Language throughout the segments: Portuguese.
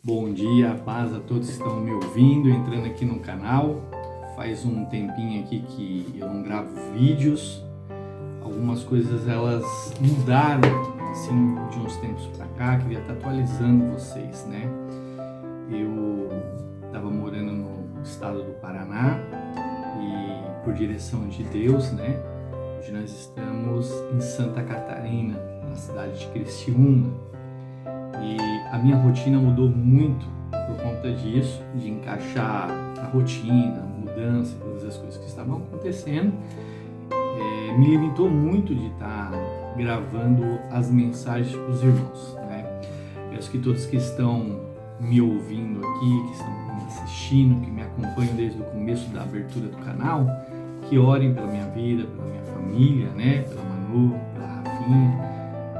Bom dia, paz a todos que estão me ouvindo, entrando aqui no canal. Faz um tempinho aqui que eu não gravo vídeos. Algumas coisas elas mudaram assim de uns tempos para cá, queria estar atualizando vocês, né? Eu estava morando no estado do Paraná e por direção de Deus, né? Hoje nós estamos em Santa Catarina, na cidade de Criciúma. E a minha rotina mudou muito por conta disso, de encaixar a rotina, a mudança, todas as coisas que estavam acontecendo. Me limitou muito de estar gravando as mensagens para os irmãos, né? Peço que todos que estão me ouvindo aqui, que estão me assistindo, que me acompanham desde o começo da abertura do canal, que orem pela minha vida, pela minha família, né? Pela Manu, pela Rafinha,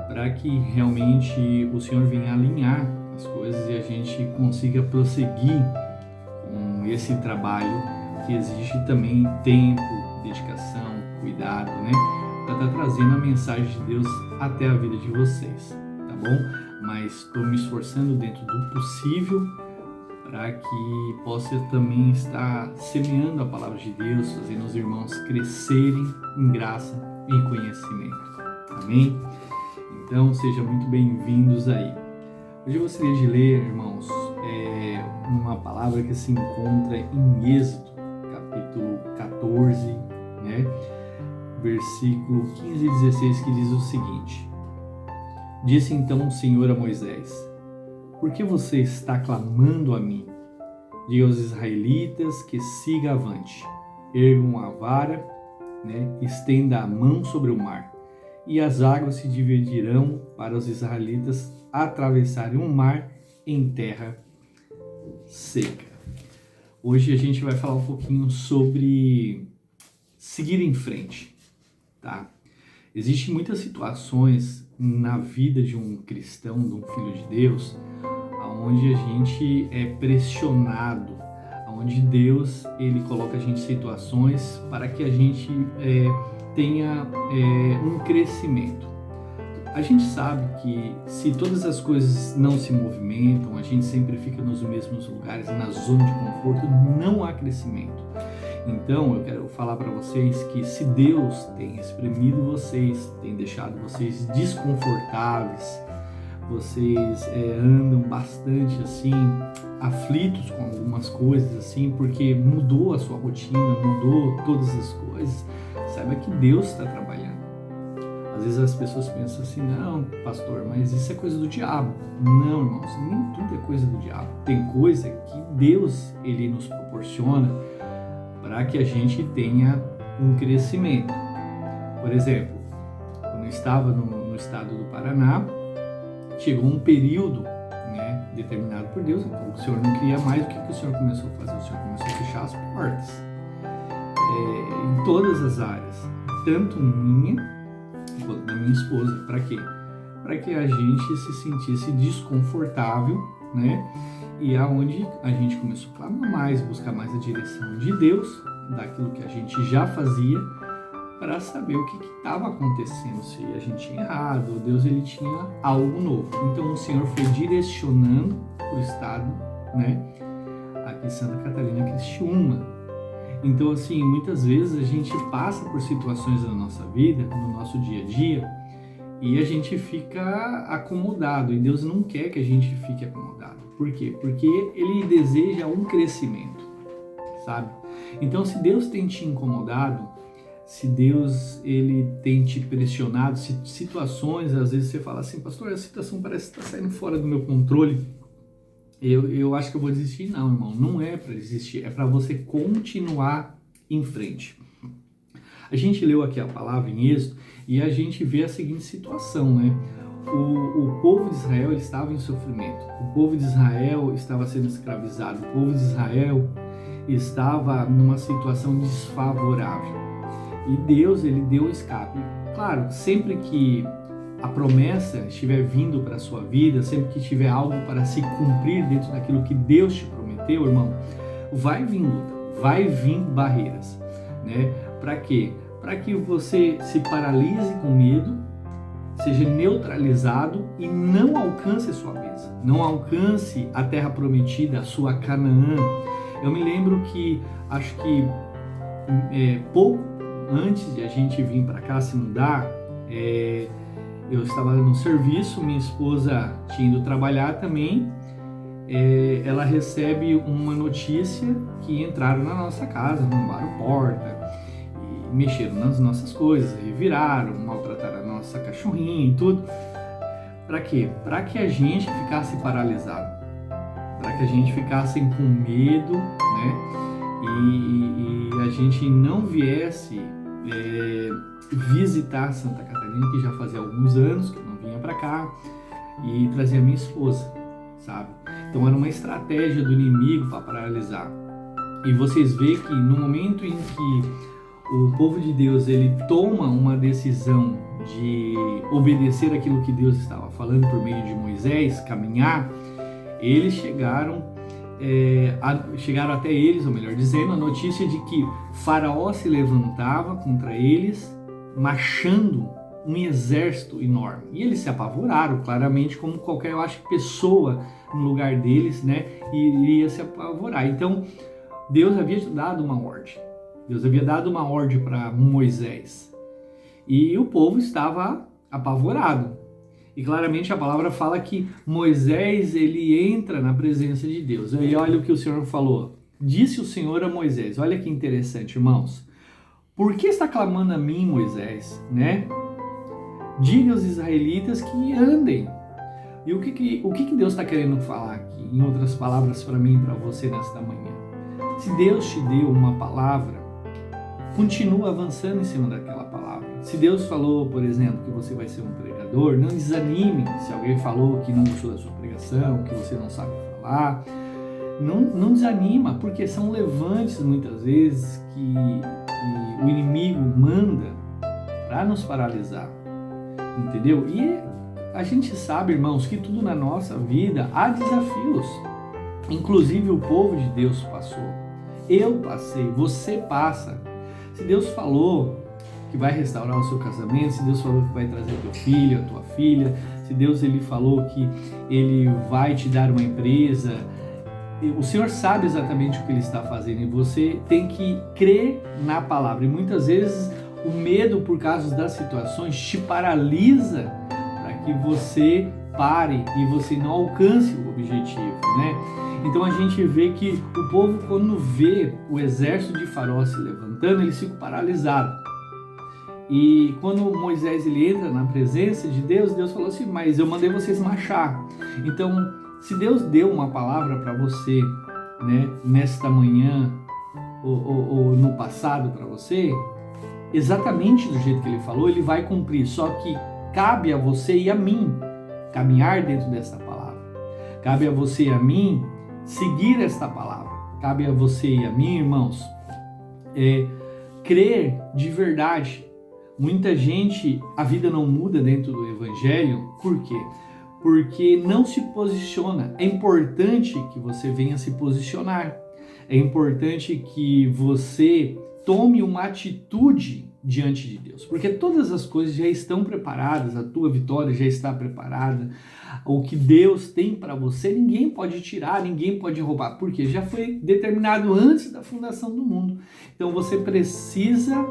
para que realmente o Senhor venha alinhar as coisas e a gente consiga prosseguir com esse trabalho que exige também tempo, dedicação, cuidado, né? Para estar trazendo a mensagem de Deus até a vida de vocês, tá bom? Mas estou me esforçando dentro do possível para que possa também estar semeando a palavra de Deus, fazendo os irmãos crescerem em graça e conhecimento. Amém? Então, sejam muito bem-vindos aí. Hoje eu gostaria de ler, irmãos, uma palavra que se encontra em Êxodo, capítulo 14, né? Versículo 15 e 16, que diz o seguinte: Disse então o Senhor a Moisés: Por que você está clamando a mim? Diga aos israelitas que siga avante, ergam a vara, né? Estenda a mão sobre o mar, e as águas se dividirão para os israelitas atravessarem o mar em terra seca. Hoje a gente vai falar um pouquinho sobre seguir em frente, tá? Existem muitas situações na vida de um cristão, de um filho de Deus, onde a gente é pressionado, onde Deus ele coloca a gente em situações para que a gente tenha um crescimento. A gente sabe que se todas as coisas não se movimentam, a gente sempre fica nos mesmos lugares, na zona de conforto, não há crescimento. Então eu quero falar para vocês que se Deus tem espremido vocês, tem deixado vocês desconfortáveis, vocês andam bastante assim, aflitos com algumas coisas assim, porque mudou a sua rotina, mudou todas as coisas, saiba que Deus está trabalhando. Às vezes as pessoas pensam assim: não, pastor, mas isso é coisa do diabo. Não, irmãos, nem tudo é coisa do diabo. Tem coisa que Deus ele nos proporciona para que a gente tenha um crescimento. Por exemplo, quando eu estava no estado do Paraná, chegou um período, né, determinado por Deus, então o Senhor não queria mais. O que o Senhor começou a fazer? O Senhor começou a fechar as portas em todas as áreas, tanto minha quanto da minha esposa. Para quê? Para que a gente se sentisse desconfortável, né? E aonde a gente começou a clamar mais, buscar mais a direção de Deus, daquilo que a gente já fazia, para saber o que estava acontecendo, se a gente tinha errado, ou Deus ele tinha algo novo. Então o Senhor foi direcionando o estado, né? Aqui em Santa Catarina, Criciúma. Então, assim, muitas vezes a gente passa por situações na nossa vida, no nosso dia a dia, e a gente fica acomodado, e Deus não quer que a gente fique acomodado. Por quê? Porque Ele deseja um crescimento, sabe? Então, se Deus tem te incomodado, se Deus ele tem te pressionado, se situações, às vezes você fala assim: pastor, a situação parece que está saindo fora do meu controle, eu acho que eu vou desistir. Não, irmão, não é para desistir, é para você continuar em frente. A gente leu aqui a palavra em Êxodo e a gente vê a seguinte situação, né? O povo de Israel ele estava em sofrimento, o povo de Israel estava sendo escravizado, o povo de Israel estava numa situação desfavorável e Deus ele deu escape. Claro, sempre que a promessa estiver vindo para a sua vida, sempre que tiver algo para se cumprir dentro daquilo que Deus te prometeu, irmão, vai vir luta, vai vir barreiras, né? Para quê? Para que você se paralise com medo seja neutralizado e não alcance a sua mesa, não alcance a terra prometida, a sua Canaã. Eu me lembro que, acho que pouco antes de a gente vir para cá se mudar, eu estava no serviço, minha esposa tinha ido trabalhar também, ela recebe uma notícia que entraram na nossa casa, arrombaram porta, e mexeram nas nossas coisas, reviraram, maltrataram a nossa cachorrinha e tudo. Para quê? Para que a gente ficasse paralisado, para que a gente ficasse com medo, né? E a gente não viesse visitar Santa Catarina, que já fazia alguns anos que eu não vinha para cá, e trazer a minha esposa, sabe? Então era uma estratégia do inimigo para paralisar. E vocês veem que no momento em que o povo de Deus ele toma uma decisão de obedecer aquilo que Deus estava falando por meio de Moisés, caminhar, eles chegaram até eles, ou melhor dizendo, a notícia de que Faraó se levantava contra eles, marchando um exército enorme. E eles se apavoraram, claramente, como qualquer, eu acho, pessoa no lugar deles, né, iria se apavorar. Então, Deus havia dado uma ordem. Deus havia dado uma ordem para Moisés. E o povo estava apavorado. E claramente a palavra fala que Moisés, ele entra na presença de Deus. E olha o que o Senhor falou. Disse o Senhor a Moisés. Olha que interessante, irmãos. Por que está clamando a mim, Moisés, né? Diga aos israelitas que andem. E o que Deus está querendo falar aqui? Em outras palavras, para mim e para você nesta manhã. Se Deus te deu uma palavra, continua avançando em cima daquela palavra. Se Deus falou, por exemplo, que você vai ser um pregador, não desanime. Se alguém falou que não gostou da sua pregação, que você não sabe falar, não desanima, porque são levantes muitas vezes que o inimigo manda para nos paralisar, entendeu? E a gente sabe, irmãos, que tudo na nossa vida há desafios. Inclusive o povo de Deus passou. Eu passei, você passa. Se Deus falou que vai restaurar o seu casamento, se Deus falou que vai trazer teu filho, a tua filha, se Deus ele falou que ele vai te dar uma empresa, o Senhor sabe exatamente o que ele está fazendo e você tem que crer na palavra. E muitas vezes o medo por causa das situações te paralisa para que você pare e você não alcance o objetivo, né? Então a gente vê que o povo, quando vê o exército de Faraó se levantando, eles ficam paralisados. E quando Moisés ele entra na presença de Deus, Deus falou assim, mas eu mandei vocês marchar. Então, se Deus deu uma palavra para você, né, nesta manhã ou no passado para você, exatamente do jeito que ele falou, ele vai cumprir. Só que cabe a você e a mim caminhar dentro dessa palavra. Cabe a você e a mim seguir esta palavra. Cabe a você e a mim, irmãos, crer de verdade. Muita gente, a vida não muda dentro do Evangelho. Por quê? Porque não se posiciona. É importante que você venha se posicionar. É importante que você tome uma atitude diante de Deus. Porque todas as coisas já estão preparadas, a tua vitória já está preparada. O que Deus tem para você, ninguém pode tirar, ninguém pode roubar. Porque já foi determinado antes da fundação do mundo. Então você precisa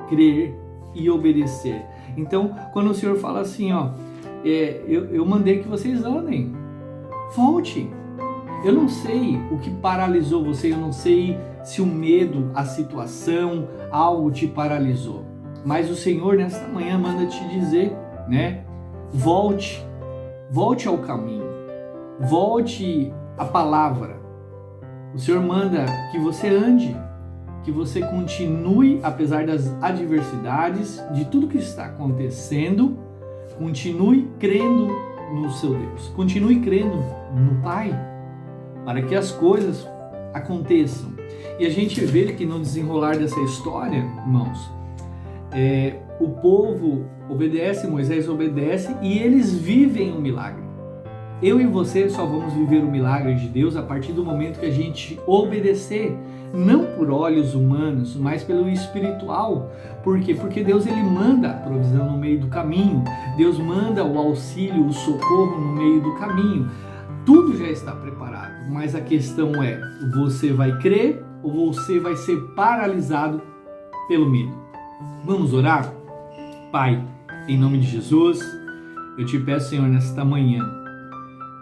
crer e obedecer. Então, quando o Senhor fala assim, ó, eu mandei que vocês andem, volte. Eu não sei o que paralisou você, eu não sei se o medo, a situação, algo te paralisou, mas o Senhor nesta manhã manda te dizer, né? Volte ao caminho, volte à palavra. O Senhor manda que você ande, que você continue, apesar das adversidades, de tudo que está acontecendo, continue crendo no seu Deus, continue crendo no Pai, para que as coisas aconteçam. E a gente vê que no desenrolar dessa história, irmãos, o povo obedece, Moisés obedece e eles vivem um milagre. eu e você só vamos viver o milagre de Deus a partir do momento que a gente obedecer, não por olhos humanos, mas pelo espiritual. Por quê? Porque Deus, ele manda a provisão no meio do caminho, Deus manda o auxílio, o socorro no meio do caminho. Tudo já está preparado, mas a questão é, você vai crer ou você vai ser paralisado pelo medo? Vamos orar? Pai, em nome de Jesus, eu te peço, Senhor, nesta manhã,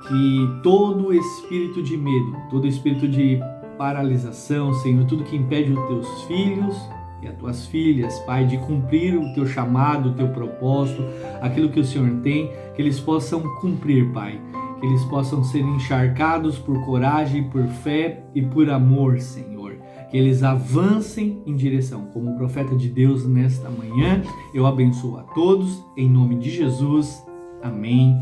que todo espírito de medo, todo espírito de paralisação, Senhor, tudo que impede os teus filhos e as tuas filhas, Pai, de cumprir o teu chamado, o teu propósito, aquilo que o Senhor tem, que eles possam cumprir, Pai, que eles possam ser encharcados por coragem, por fé e por amor, Senhor, que eles avancem em direção. Como profeta de Deus nesta manhã, eu abençoo a todos, em nome de Jesus, amém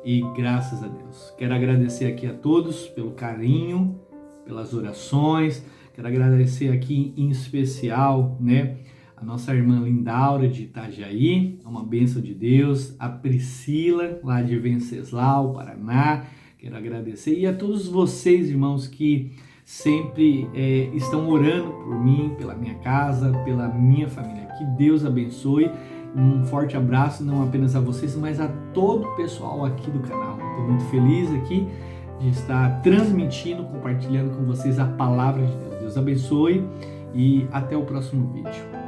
e graças a Deus. Quero agradecer aqui a todos pelo carinho, pelas orações. Quero agradecer aqui em especial, a nossa irmã Lindaura de Itajaí, é uma bênção de Deus, a Priscila lá de Venceslau, Paraná, quero agradecer, e a todos vocês, irmãos, que sempre estão orando por mim, pela minha casa, pela minha família. Que Deus abençoe. Um forte abraço, não apenas a vocês, mas a todo o pessoal aqui do canal. Estou muito feliz aqui de estar transmitindo, compartilhando com vocês a palavra de Deus. Deus abençoe e até o próximo vídeo.